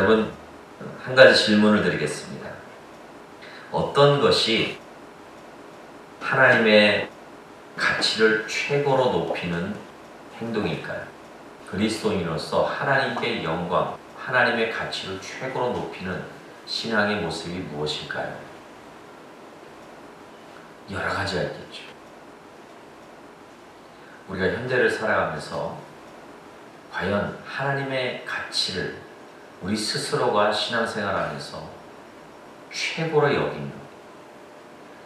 여러분, 한 가지 질문을 드리겠습니다. 어떤 것이 하나님의 가치를 최고로 높이는 행동일까요? 그리스도인으로서 하나님께 영광, 하나님의 가치를 최고로 높이는 신앙의 모습이 무엇일까요? 여러 가지가 있겠죠. 우리가 현재를 살아가면서 과연 하나님의 가치를 우리 스스로가 신앙생활 안에서 최고로 여기는,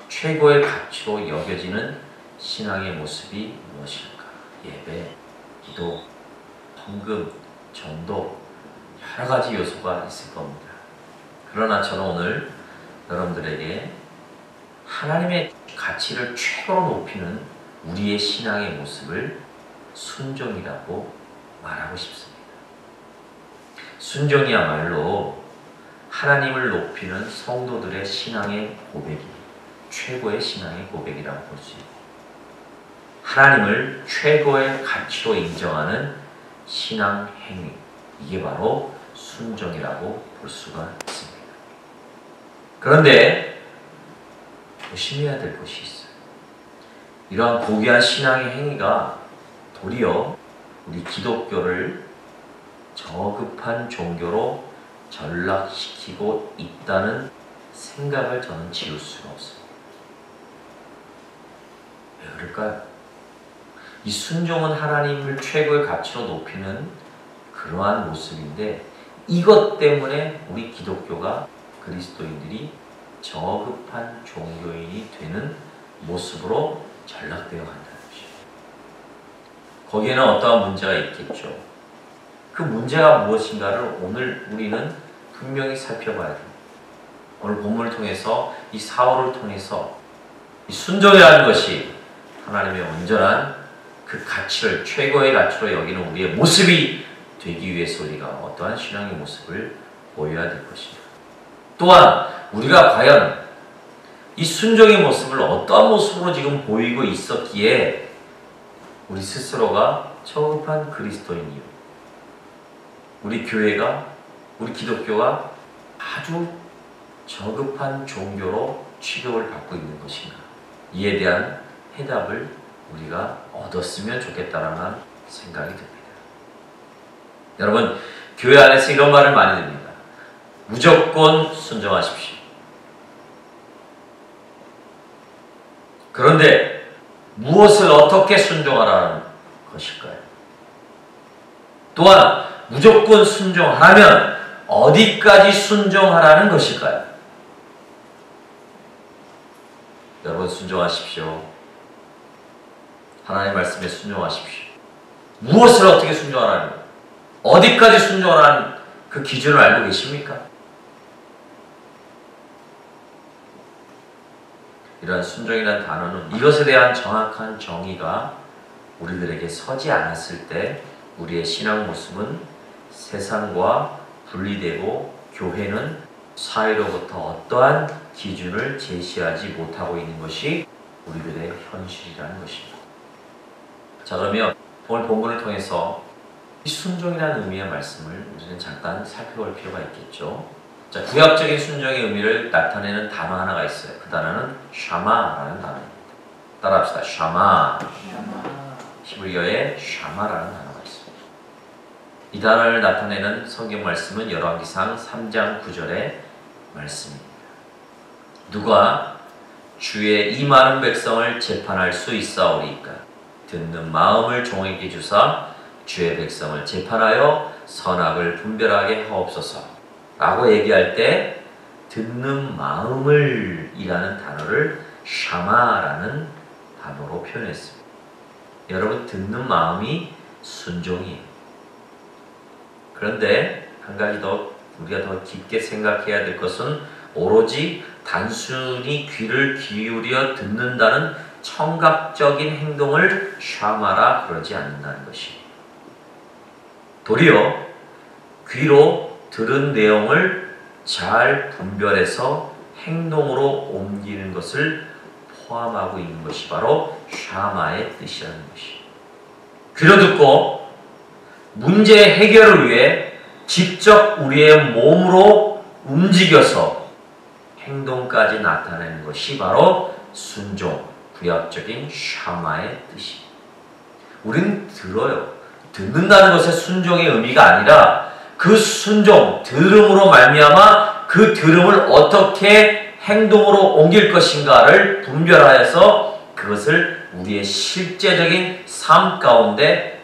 최고의 가치로 여겨지는 신앙의 모습이 무엇일까? 예배, 기도, 헌금, 전도, 여러 가지 요소가 있을 겁니다. 그러나 저는 오늘 여러분들에게 하나님의 가치를 최고로 높이는 우리의 신앙의 모습을 순종이라고 말하고 싶습니다. 순종이야말로 하나님을 높이는 성도들의 신앙의 고백이 최고의 신앙의 고백이라고 볼 수 있고, 하나님을 최고의 가치로 인정하는 신앙 행위, 이게 바로 순종이라고 볼 수가 있습니다. 그런데 조심해야 될 것이 있어요. 이러한 고귀한 신앙의 행위가 도리어 우리 기독교를 저급한 종교로 전락시키고 있다는 생각을 저는 지울 수가 없습니다. 왜 그럴까요? 이 순종은 하나님을 최고의 가치로 높이는 그러한 모습인데, 이것 때문에 우리 기독교가, 그리스도인들이 저급한 종교인이 되는 모습으로 전락되어 간다는 것입니다. 거기에는 어떠한 문제가 있겠죠. 그 문제가 무엇인가를 오늘 우리는 분명히 살펴봐야 됩니다. 오늘 본문을 통해서, 이 사울을 통해서 이 순종이라는 것이 하나님의 온전한 그 가치를 최고의 가치로 여기는 우리의 모습이 되기 위해서 우리가 어떠한 신앙의 모습을 보여야 될 것입니다. 또한 우리가 과연 이 순종의 모습을 어떠한 모습으로 지금 보이고 있었기에 우리 스스로가 저급한 그리스도인이요, 우리 교회가, 우리 기독교가 아주 저급한 종교로 취급을 받고 있는 것인가, 이에 대한 해답을 우리가 얻었으면 좋겠다라는 생각이 듭니다. 여러분, 교회 안에서 이런 말을 많이 듣습니다. 무조건 순종하십시오. 그런데 무엇을 어떻게 순종하라는 것일까요? 또한 무조건 순종하면 어디까지 순종하라는 것일까요? 여러분, 순종하십시오. 하나님 말씀에 순종하십시오. 무엇을 어떻게 순종하라는 것, 어디까지 순종하라는 그 기준을 알고 계십니까? 이러한 순종이라는 단어는 이것에 대한 정확한 정의가 우리들에게 서지 않았을 때 우리의 신앙 모습은 세상과 분리되고 교회는 사회로부터 어떠한 기준을 제시하지 못하고 있는 것이 우리들의 현실이라는 것입니다. 자, 그러면 오늘 본문을 통해서 이 순종이라는 의미의 말씀을 우리는 잠깐 살펴볼 필요가 있겠죠. 자, 구약적인 순종의 의미를 나타내는 단어 하나가 있어요. 그 단어는 샤마라는 단어입니다. 따라합시다. 샤마. 히브리어에 샤마라는 단어가 있습니다. 이 단어를 나타내는 성경 말씀은 열왕기상 3장 9절의 말씀입니다. 누가 주의 이 많은 백성을 재판할 수 있사오리이까? 듣는 마음을 종에게 주사 주의 백성을 재판하여 선악을 분별하게 하옵소서 라고 얘기할 때 듣는 마음을 이라는 단어를 샤마라는 단어로 표현했습니다. 여러분, 듣는 마음이 순종이에요. 그런데 한 가지 더 우리가 더 깊게 생각해야 될 것은 오로지 단순히 귀를 기울여 듣는다는 청각적인 행동을 샤마라 그러지 않는다는 것입니다. 도리어 귀로 들은 내용을 잘 분별해서 행동으로 옮기는 것을 포함하고 있는 것이 바로 샤마의 뜻이라는 것입니다. 귀로 듣고 문제 해결을 위해 직접 우리의 몸으로 움직여서 행동까지 나타내는 것이 바로 순종, 구약적인 샤마의 뜻입니다. 우리는 들어요. 듣는다는 것의 순종의 의미가 아니라 그 순종, 들음으로 말미암아 그 들음을 어떻게 행동으로 옮길 것인가를 분별하여서 그것을 우리의 실제적인 삶 가운데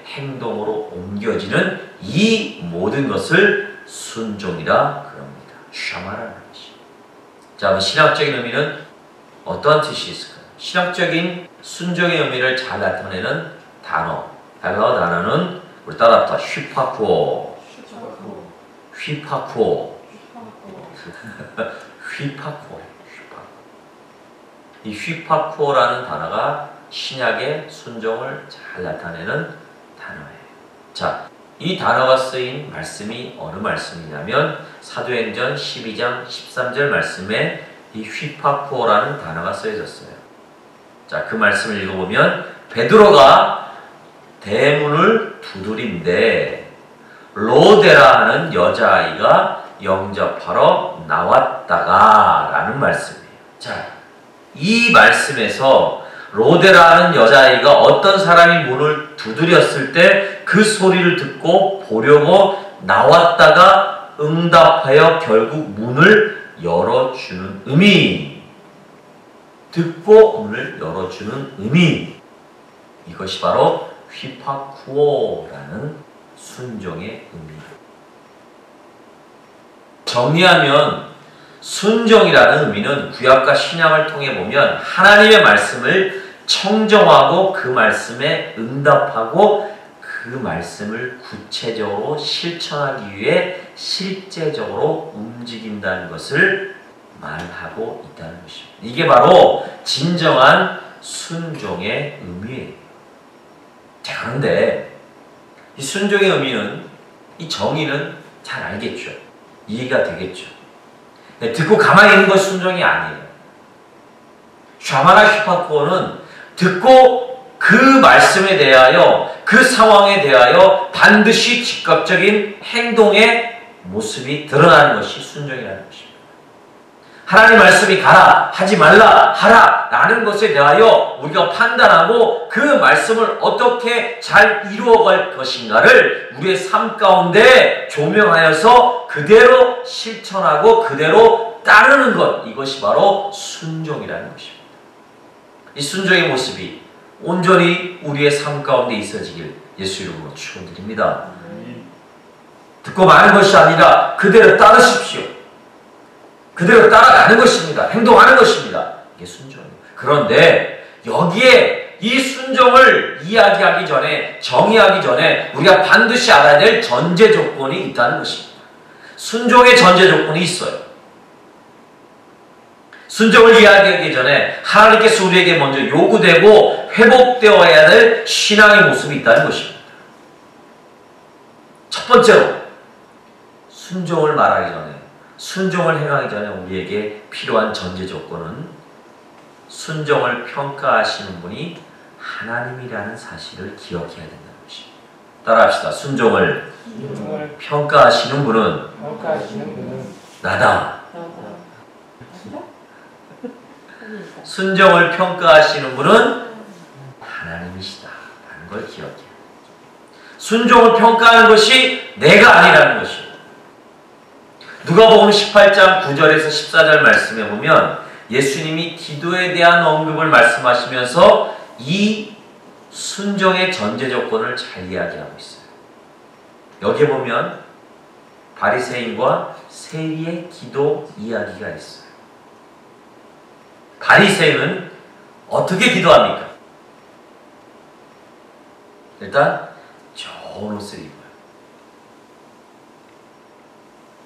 행동으로 옮겨지는 이 모든 것을 순종이라 그럽니다. 샤마라는 것이. 자, 신학적인 의미는 어떠한 뜻이 있을까요? 신학적인 순종의 의미를 잘 나타내는 단어. 헬라어 단어는 우리 따라합시다. 휘파쿠오. 이 휘파쿠오라는 단어가 신약의 순종을 잘 나타내는 단어예요. 자, 이 단어가 쓰인 말씀이 어느 말씀이냐면 사도행전 12장 13절 말씀에 이 휘파쿠오라는 단어가 쓰여졌어요. 자, 그 말씀을 읽어보면 베드로가 대문을 두드린데 로데라 하는 여자아이가 영접하러 나왔다가 라는 말씀이에요. 자, 이 말씀에서 로데라는 여자아이가 어떤 사람이 문을 두드렸을 때 그 소리를 듣고 보려고 나왔다가 응답하여 결국 문을 열어주는 의미, 듣고 문을 열어주는 의미, 이것이 바로 휘파쿠오라는 순종의 의미입니다. 정리하면 순종이라는 의미는 구약과 신약을 통해 보면 하나님의 말씀을 청정하고 그 말씀에 응답하고 그 말씀을 구체적으로 실천하기 위해 실제적으로 움직인다는 것을 말하고 있다는 것입니다. 이게 바로 진정한 순종의 의미예요. 자, 그런데 이 순종의 의미는, 이 정의는 잘 알겠죠. 이해가 되겠죠. 듣고 가만히 있는 것이 순종이 아니에요. 샤마나 휘파쿠오는 듣고 그 말씀에 대하여, 그 상황에 대하여 반드시 즉각적인 행동의 모습이 드러나는 것이 순종이라는 것입니다. 하나님 말씀이 가라, 하지 말라, 하라 라는 것에 대하여 우리가 판단하고 그 말씀을 어떻게 잘 이루어갈 것인가를 우리의 삶 가운데 조명하여서 그대로 실천하고 그대로 따르는 것, 이것이 바로 순종이라는 것입니다. 이 순종의 모습이 온전히 우리의 삶 가운데 있어지길 예수 이름으로 축원드립니다. 듣고 마는 것이 아니라 그대로 따르십시오. 그대로 따라가는 것입니다. 행동하는 것입니다. 이게 순종이에요. 그런데 여기에 이 순종을 이야기하기 전에, 정의하기 전에 우리가 반드시 알아야 될 전제 조건이 있다는 것입니다. 순종의 전제 조건이 있어요. 순종을 이야기하기 전에 하나님께서 우리에게 먼저 요구되고 회복되어야 될 신앙의 모습이 있다는 것입니다. 첫 번째로 순종을 말하기 전에, 순종을 행하기 전에 우리에게 필요한 전제 조건은 순종을 평가하시는 분이 하나님이라는 사실을 기억해야 된다는 것입니다. 따라합시다. 순종을 평가하시는 분은 나다. 순종을 평가하시는 분은 하나님이시다 라는 걸 기억해야 합니다. 순종을 평가하는 것이 내가 아니라는 것이에요. 누가복음 18장 9절에서 14절 말씀에 보면 예수님이 기도에 대한 언급을 말씀하시면서 이 순종의 전제 조건을 잘 이야기하고 있어요. 여기에 보면 바리새인과 세리의 기도 이야기가 있어요. 바리새인은 어떻게 기도합니까? 일단 좋은 옷을 입어요.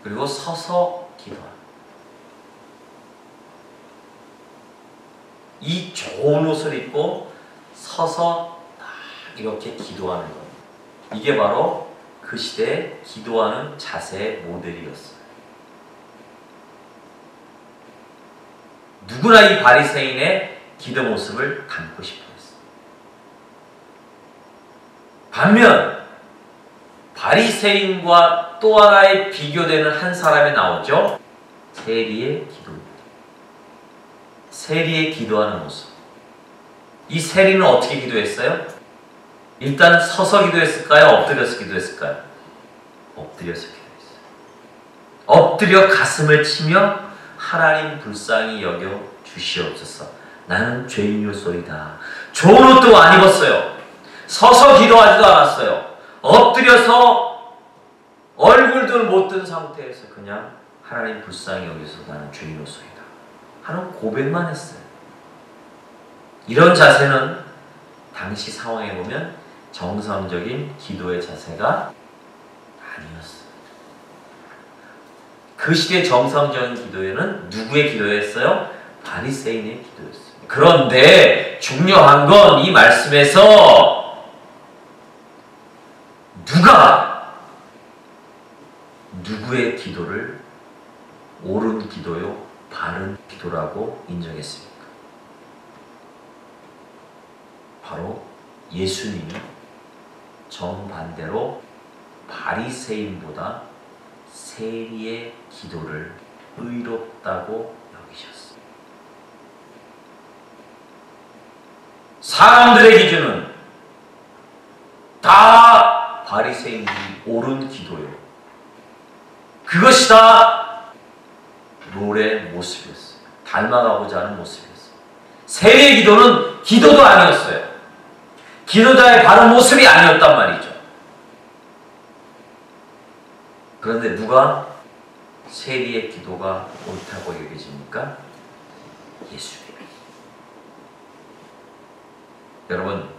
그리고 서서 기도합니다. 이 좋은 옷을 입고 서서 딱 이렇게 기도하는 겁니다. 이게 바로 그 시대에 기도하는 자세의 모델이었어요. 누구나 이 바리새인의 기도 모습을 담고 싶어 했어요. 반면 바리새인과 또 하나의 비교되는 한 사람이 나오죠. 세리의 기도입니다. 세리의 기도하는 모습. 이 세리는 어떻게 기도했어요? 일단 서서 기도했을까요? 엎드려서 기도했을까요? 엎드려서 기도했어요. 엎드려 가슴을 치며 하나님 불쌍히 여겨 주시옵소서. 나는 죄인이오소이다. 좋은 옷도 안 입었어요. 서서 기도하지도 않았어요. 엎드려서 얼굴도 못 든 상태에서 그냥 하나님 불쌍히 여기서 나는 죄인이오소이다 하는 고백만 했어요. 이런 자세는 당시 상황에 보면 정상적인 기도의 자세가 아니었어요. 그 시대의 정상적인 기도에는 누구의 기도였어요? 바리새인의 기도였어요. 그런데 중요한 건 이 말씀에서 누가 누구의 기도를 옳은 기도요, 바른 기도라고 인정했습니까? 바로 예수님이 정반대로 바리새인보다 세리의 기도를 의롭다고 여기셨어요. 사람들의 기준은 다 바리새인들이 옳은 기도요. 그것이 다 롤의 모습이었어요. 닮아가고자 하는 모습이었어요. 세리의 기도는 기도도 아니었어요. 기도자의 바른 모습이 아니었단 말이죠. 그런데 누가 세리의 기도가 옳다고 여겨집니까? 예수님. 여러분,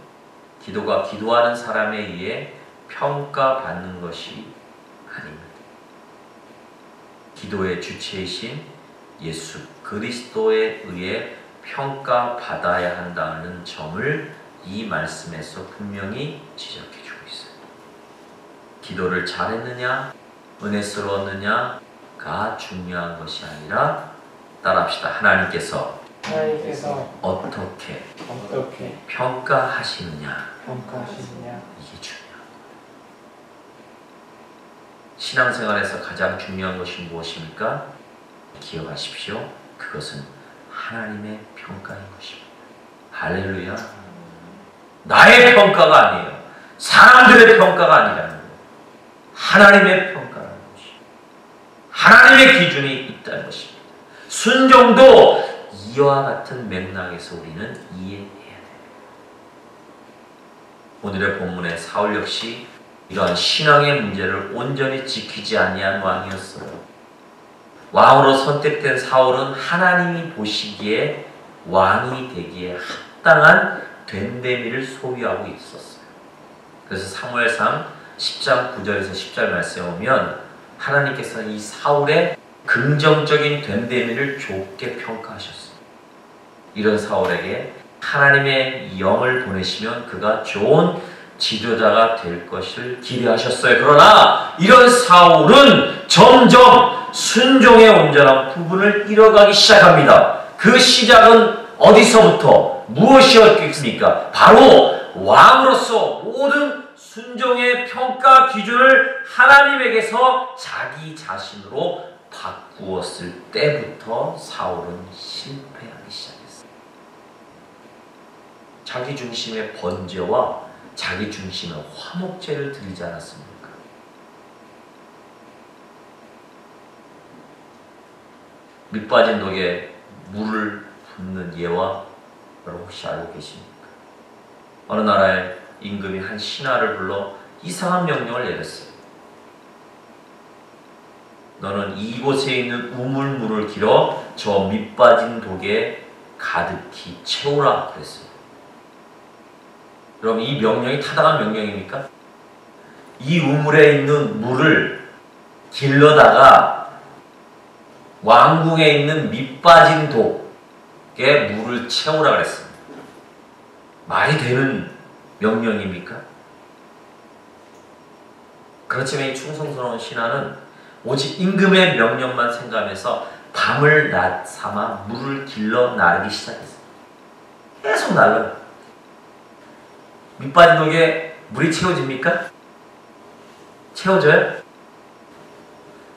기도가 기도하는 사람에 의해 평가받는 것이 아닙니다. 기도의 주체이신 예수 그리스도에 의해 평가받아야 한다는 점을 이 말씀에서 분명히 지적해주고 있어요. 기도를 잘했느냐, 은혜스러웠느냐가 중요한 것이 아니라 따라합시다. 하나님께서 어떻게 평가하시느냐, 이게 중요한 거예요. 신앙생활에서 가장 중요한 것이 무엇입니까? 기억하십시오. 그것은 하나님의 평가인 것입니다. 할렐루야. 나의 평가가 아니에요. 사람들의 평가가 아니라는 거예요. 하나님의 평가라는 것입니다. 하나님의 기준이 있다는 것입니다. 순종도 이와 같은 맥락에서 우리는 이해해야 됩니다. 오늘의 본문의 사울 역시 이러한 신앙의 문제를 온전히 지키지 아니한 왕이었어요. 왕으로 선택된 사울은 하나님이 보시기에 왕이 되기에 합당한 된대미를 소유하고 있었어요. 그래서 사무엘상 10장 9절에서 10절 말씀에 보면 하나님께서는 이 사울의 긍정적인 된대미를 좋게 평가하셨어요. 이런 사울에게 하나님의 영을 보내시면 그가 좋은 지도자가 될 것을 기대하셨어요. 그러나 이런 사울은 점점 순종의 온전한 부분을 잃어가기 시작합니다. 그 시작은 어디서부터 무엇이었겠습니까? 바로 왕으로서 모든 순종의 평가 기준을 하나님에게서 자기 자신으로 바꾸었을 때부터 사울은 실패하기 시작했어요. 자기 중심의 번제와 자기 중심의 화목제를 드리지 않았습니까? 밑빠진 독에 물을 붓는 예와 여러분 혹시 알고 계십니까? 어느 나라의 임금이 한 신하를 불러 이상한 명령을 내렸어요. 너는 이곳에 있는 우물물을 길어 저 밑빠진 독에 가득히 채우라 그랬어요. 그럼 이 명령이 타당한 명령입니까? 이 우물에 있는 물을 길러다가 왕궁에 있는 밑빠진 독에 물을 채우라 그랬습니다. 말이 되는 명령입니까? 그렇지만 이 충성스러운 신하는 오직 임금의 명령만 생각하면서 밤을 낮 삼아 물을 길러 나르기 시작했어요. 계속 날라요. 밑빠진 독에 물이 채워집니까? 채워져요?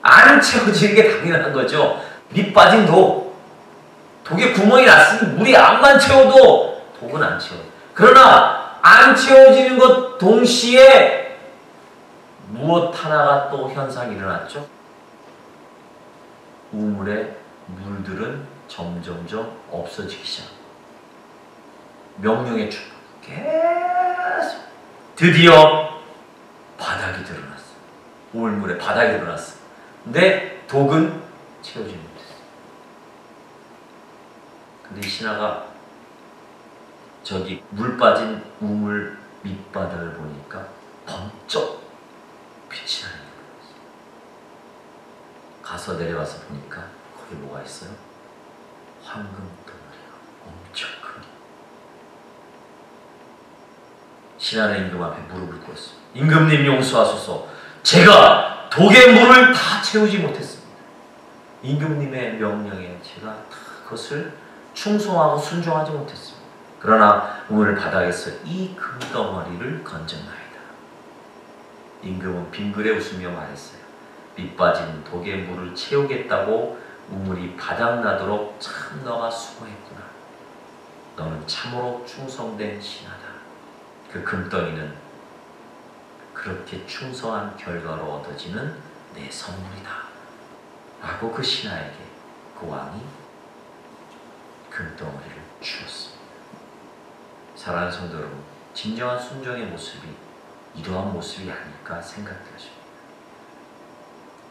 안 채워지는 게 당연한 거죠. 밑 빠진 독에 구멍이 났으니 물이 암만 채워도 독은 안 채워요. 그러나 안 채워지는 것 동시에 무엇 하나가 또 현상이 일어났죠? 우물의 물들은 점점점 없어지기 시작합니다. 명령의 축복. 계속 드디어 바닥이 드러났어. 우물물의 바닥이 드러났어. 근데 독은 채워지지 못했어. 근데 이 신하가 저기 물 빠진 우물 밑바닥을 보니까 번쩍 빛이 나는 거였어. 가서 내려가서 보니까 거기 뭐가 있어요? 황금 덩어리가 엄청 크게. 신하는 임금 앞에 무릎을 꿇었어. 임금님 용서하소서. 제가 독의 물을 다 채우지 못했습니다. 임금님의 명령에 제가 다 그것을 충성하고 순종하지 못했습니다. 그러나 우물 바닥에서 이 금덩어리를 건졌나이다. 임금은 빙그레 웃으며 말했어요. 밑 빠진 독의 물을 채우겠다고 우물이 바닥나도록 참 너가 수고했구나. 너는 참으로 충성된 신하다. 그 금덩이는 그렇게 충성한 결과로 얻어지는 내 선물이다. 라고 그 신하에게 그 왕이 금덩어리를 주었습니다. 사랑하는 성도 여러분, 진정한 순종의 모습이 이러한 모습이 아닐까 생각되십니다.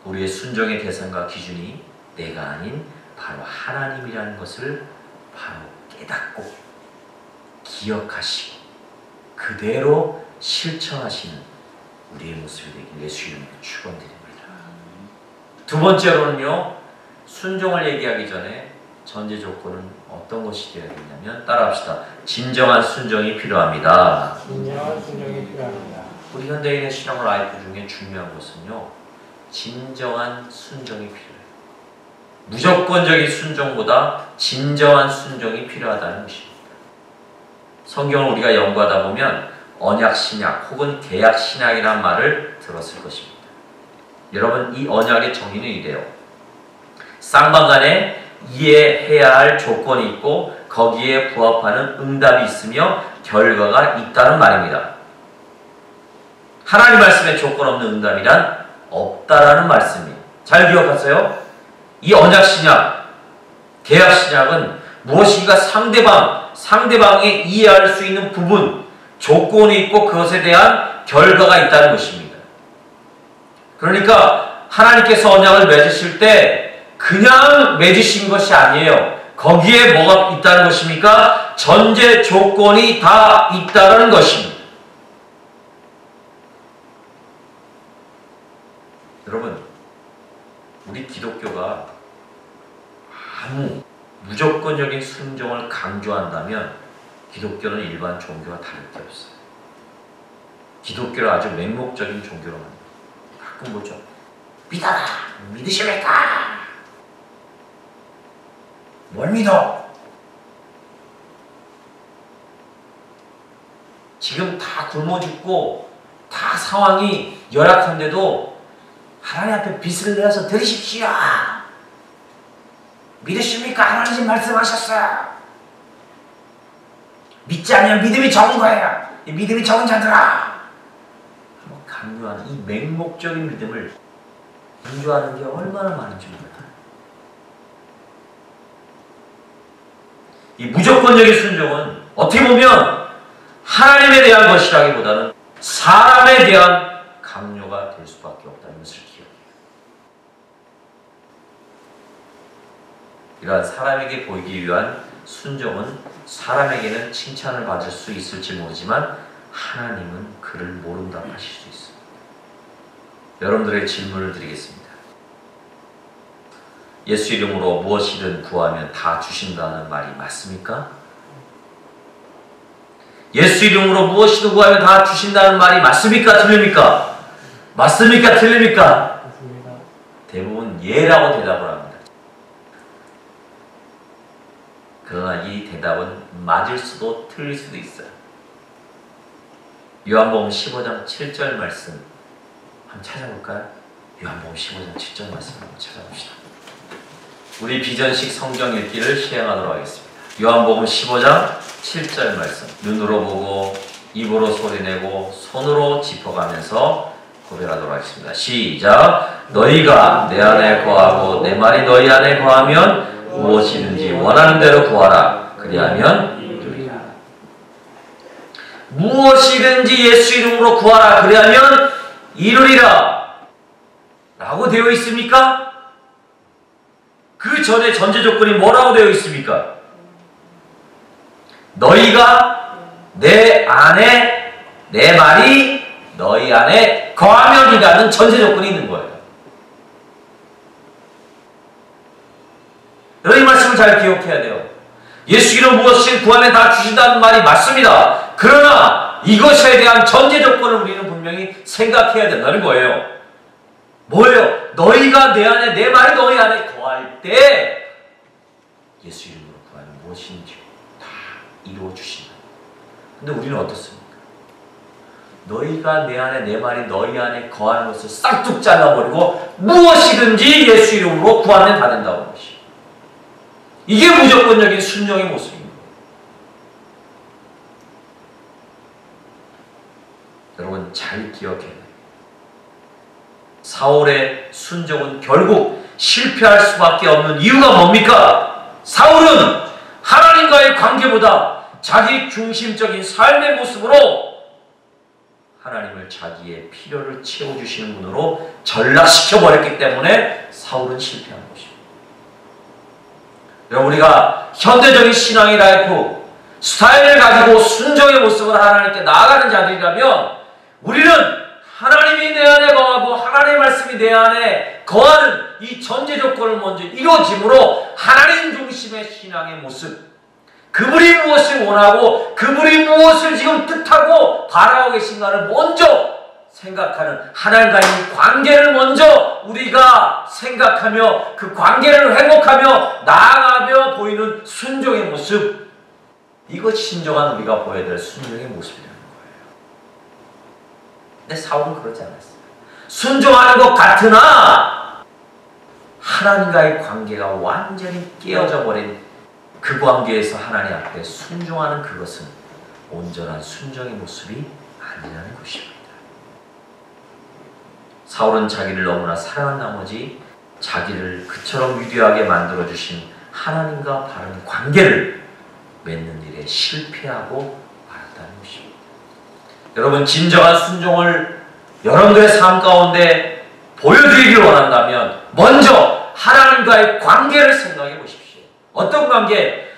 우리의 순종의 대상과 기준이 내가 아닌 바로 하나님이라는 것을 바로 깨닫고 기억하시고 그대로 실천하시는 우리의 모습이 되길 예수 이름으로 축원드립니다. 두 번째로는요, 순종을 얘기하기 전에 전제 조건은 어떤 것이 되어야 되냐면 따라합시다. 진정한 순종이 필요합니다. 진정한 순종이 필요합니다. 우리 현대인의 신앙 라이프 중에 중요한 것은요, 진정한 순종이 필요해요. 무조건적인 순종보다 진정한 순종이 필요하다는 것입니다. 성경을 우리가 연구하다 보면 언약 신약 혹은 계약 신약이라는 말을 들었을 것입니다. 여러분, 이 언약의 정의는 이래요. 쌍방간에 이해해야 할 조건이 있고 거기에 부합하는 응답이 있으며 결과가 있다는 말입니다. 하나님 말씀에 조건 없는 응답이란 없다라는 말씀이에요. 잘 기억하세요. 이 언약 신약, 계약 신약은 무엇인가 상대방이 이해할 수 있는 부분, 조건이 있고 그것에 대한 결과가 있다는 것입니다. 그러니까 하나님께서 언약을 맺으실 때 그냥 맺으신 것이 아니에요. 거기에 뭐가 있다는 것입니까? 전제 조건이 다 있다는 것입니다. 여러분, 우리 기독교가 아무 무조건적인 순종을 강조한다면 기독교는 일반 종교와 다를 게 없어요. 기독교를 아주 맹목적인 종교로 만듭니다. 가끔 보죠. 믿어라! 믿으십니까? 뭘 믿어? 지금 다 굶어 죽고 다 상황이 열악한데도 하나님 앞에 빚을 내어서 드리십시오. 믿으십니까? 하나님 말씀하셨어요. 믿지 않으면 믿음이 적은 거예요. 이 믿음이 적은 자들아. 한번 강요하는 이 맹목적인 믿음을 강조하는 게 얼마나 많은지 몰라요. 이 무조건적인 순종은 어떻게 보면 하나님에 대한 것이라기보다는 사람에 대한 강요가 될 수밖에 없다는 것을 기억해요. 이러한 사람에게 보이기 위한 순종은 사람에게는 칭찬을 받을 수 있을지 모르지만 하나님은 그를 모른다고 하실 수 있습니다. 여러분들의 질문을 드리겠습니다. 예수 이름으로 무엇이든 구하면 다 주신다는 말이 맞습니까? 예수 이름으로 무엇이든 구하면 다 주신다는 말이 맞습니까? 틀립니까? 맞습니까? 틀립니까? 맞습니다. 대부분 예라고 대답을 합니다. 그러나 이 대답은 맞을 수도 틀릴 수도 있어요. 요한복음 15장 7절 말씀 한번 찾아볼까요? 요한복음 15장 7절 말씀 한번 찾아봅시다. 우리 비전식 성경 읽기를 시행하도록 하겠습니다. 요한복음 15장 7절 말씀. 눈으로 보고 입으로 소리내고 손으로 짚어가면서 고백하도록 하겠습니다. 시작. 너희가 내 안에 거하고 내 말이 너희 안에 거하면 무엇이든지 원하는 대로 구하라. 그리하면 이루리라. 무엇이든지 예수 이름으로 구하라. 그리하면 이루리라. 라고 되어 있습니까? 그 전에 전제 조건이 뭐라고 되어 있습니까? 너희가 내 안에 내 말이 너희 안에 거하면이라는 전제 조건이 있는 거예요. 여러분 이 말씀을 잘 기억해야 돼요. 예수 이름 무엇이든 구하면 다 주신다는 말이 맞습니다. 그러나 이것에 대한 전제 조건을 우리는 분명히 생각해야 된다는 거예요. 뭐예요? 너희가 내 안에 내 말이 너희 안에 거할 때 예수 이름으로 구하면 무엇인지 다 이루어 주신다. 근데 우리는 어떻습니까? 너희가 내 안에 내 말이 너희 안에 거하는 것을 싹둑 잘라버리고 무엇이든지 예수 이름으로 구하면 다 된다고 하는 것이. 이게 무조건적인 순종의 모습입니다. 여러분 잘 기억해야 돼요. 사울의 순종은 결국 실패할 수밖에 없는 이유가 뭡니까? 사울은 하나님과의 관계보다 자기 중심적인 삶의 모습으로 하나님을 자기의 필요를 채워주시는 분으로 전락시켜버렸기 때문에 사울은 실패한 것입니다. 여러분 우리가 현대적인 신앙의 라이프 스타일을 가지고 순종의 모습으로 하나님께 나아가는 자들이라면 우리는 하나님이 내 안에 거하고 하나님의 말씀이 내 안에 거하는 이 전제 조건을 먼저 이루어짐으로 하나님 중심의 신앙의 모습, 그분이 무엇을 원하고 그분이 무엇을 지금 뜻하고 바라고 계신가를 먼저 생각하는 하나님과의 관계를 먼저 우리가 생각하며 그 관계를 회복하며 나아가며 보이는 순종의 모습, 이것이 진정한 우리가 보여야 될 순종의 모습이라는 거예요. 근데 사울은 그러지 않았어요. 순종하는 것 같으나 하나님과의 관계가 완전히 깨어져 버린 그 관계에서 하나님 앞에 순종하는 그것은 온전한 순종의 모습이 아니라는 것입니다. 사울은 자기를 너무나 사랑한 나머지 자기를 그처럼 위대하게 만들어주신 하나님과 바른 관계를 맺는 일에 실패하고 말았다는 것입니다. 여러분 진정한 순종을 여러분들의 삶 가운데 보여드리길 원한다면 먼저 하나님과의 관계를 생각해 보십시오. 어떤 관계?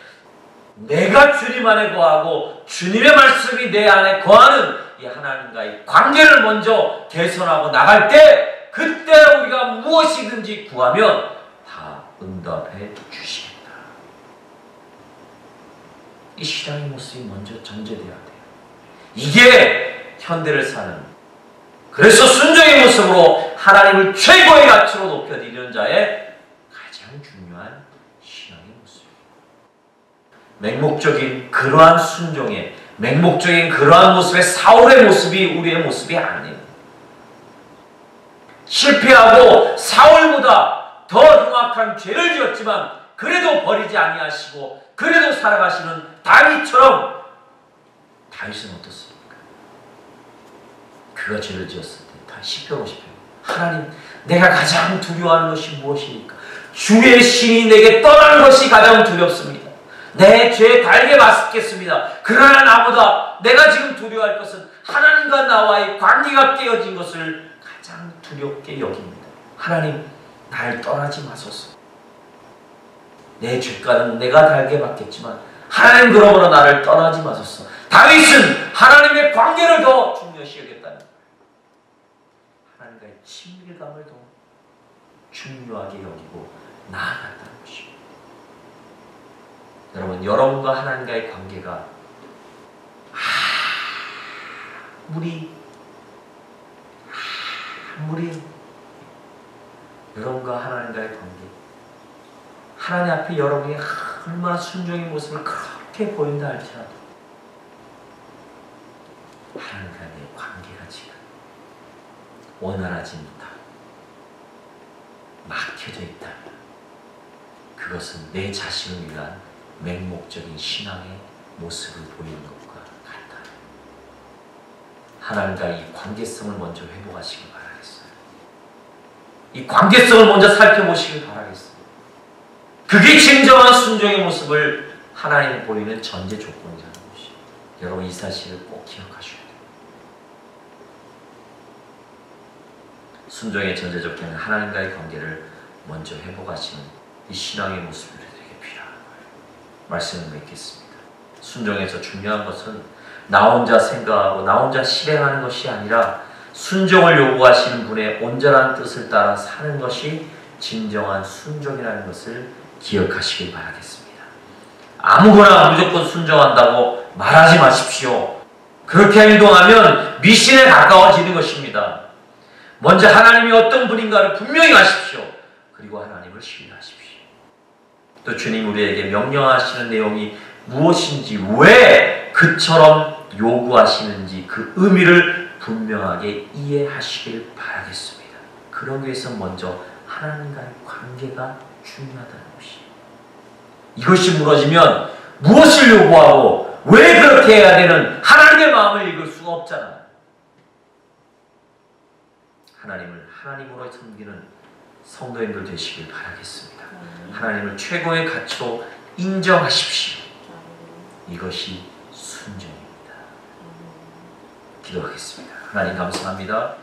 내가 주님 안에 거하고 주님의 말씀이 내 안에 거하는 이 하나님과의 관계를 먼저 개선하고 나갈 때 그때 우리가 무엇이든지 구하면 다 응답해 주시겠다. 이 신앙의 모습이 먼저 전제되어야 돼요. 이게 현대를 사는, 그래서 순종의 모습으로 하나님을 최고의 가치로 높여드리는 자의 가장 중요한 신앙의 모습입니다. 맹목적인 그러한 순종의, 맹목적인 그러한 모습의 사울의 모습이 우리의 모습이 아니에요. 실패하고 사울보다 더 흉악한 죄를 지었지만 그래도 버리지 아니하시고 그래도 살아가시는 다윗처럼, 다윗은 어떻습니까? 그가 죄를 지었을 때 다 시편 50편 하나님 내가 가장 두려워하는 것이 무엇입니까? 주의 신이 내게 떠나는 것이 가장 두렵습니다. 내 죄에 달게 맞겠습니다. 그러나 나보다 내가 지금 두려워할 것은 하나님과 나와의 관계가 깨어진 것을 가장 두렵게 여깁니다. 하나님 날 떠나지 마소서. 내 죄가는 내가 달게 받겠지만 하나님 그러므로 나를 떠나지 마소서. 다윗은 하나님의 관계를 더 중요시 여겼다는 거예요. 하나님과의 친밀감을 더 중요하게 여기고 나아갔다는 것입니다. 여러분, 여러분과 하나님과의 관계가 아무리 여러분과 하나님과의 관계, 하나님 앞에 여러분이 얼마나 순종의 모습을 그렇게 보인다 할지라도 하나님과의 관계가 지금 원활하지 못하고 막혀져 있다면 그것은 내 자신을 위한 맹목적인 신앙의 모습을 보이는 것과 같다. 하나님과 이 관계성을 먼저 회복하시길 바라겠어요. 이 관계성을 먼저 살펴보시길 바라겠어요. 그게 진정한 순종의 모습을 하나님이 보이는 전제 조건이라는 것이. 여러분 이 사실을 꼭 기억하셔야 돼요. 순종의 전제 조건은 하나님과의 관계를 먼저 회복하시는 이 신앙의 모습이 되게 필요한 거예요. 말씀을 맺겠습니다. 순종에서 중요한 것은 나 혼자 생각하고 나 혼자 실행하는 것이 아니라 순종을 요구하시는 분의 온전한 뜻을 따라 사는 것이 진정한 순종이라는 것을 기억하시길 바라겠습니다. 아무거나 무조건 순종한다고 말하지 마십시오. 그렇게 행동하면 미신에 가까워지는 것입니다. 먼저 하나님이 어떤 분인가를 분명히 아십시오. 그리고 하나님을 신뢰하십시오. 또 주님 우리에게 명령하시는 내용이 무엇인지, 왜 그처럼 요구하시는지 그 의미를 분명하게 이해하시길 바라겠습니다. 그러기 위해서 먼저 하나님과의 관계가 중요하다는 것이. 이것이 무너지면 무엇을 요구하고 왜 그렇게 해야 되는 하나님의 마음을 읽을 수가 없잖아요. 하나님을 하나님으로 섬기는 성도님들 되시길 바라겠습니다. 하나님을 최고의 가치로 인정하십시오. 이것이 순종입니다. 기도하겠습니다. 하나님 감사합니다.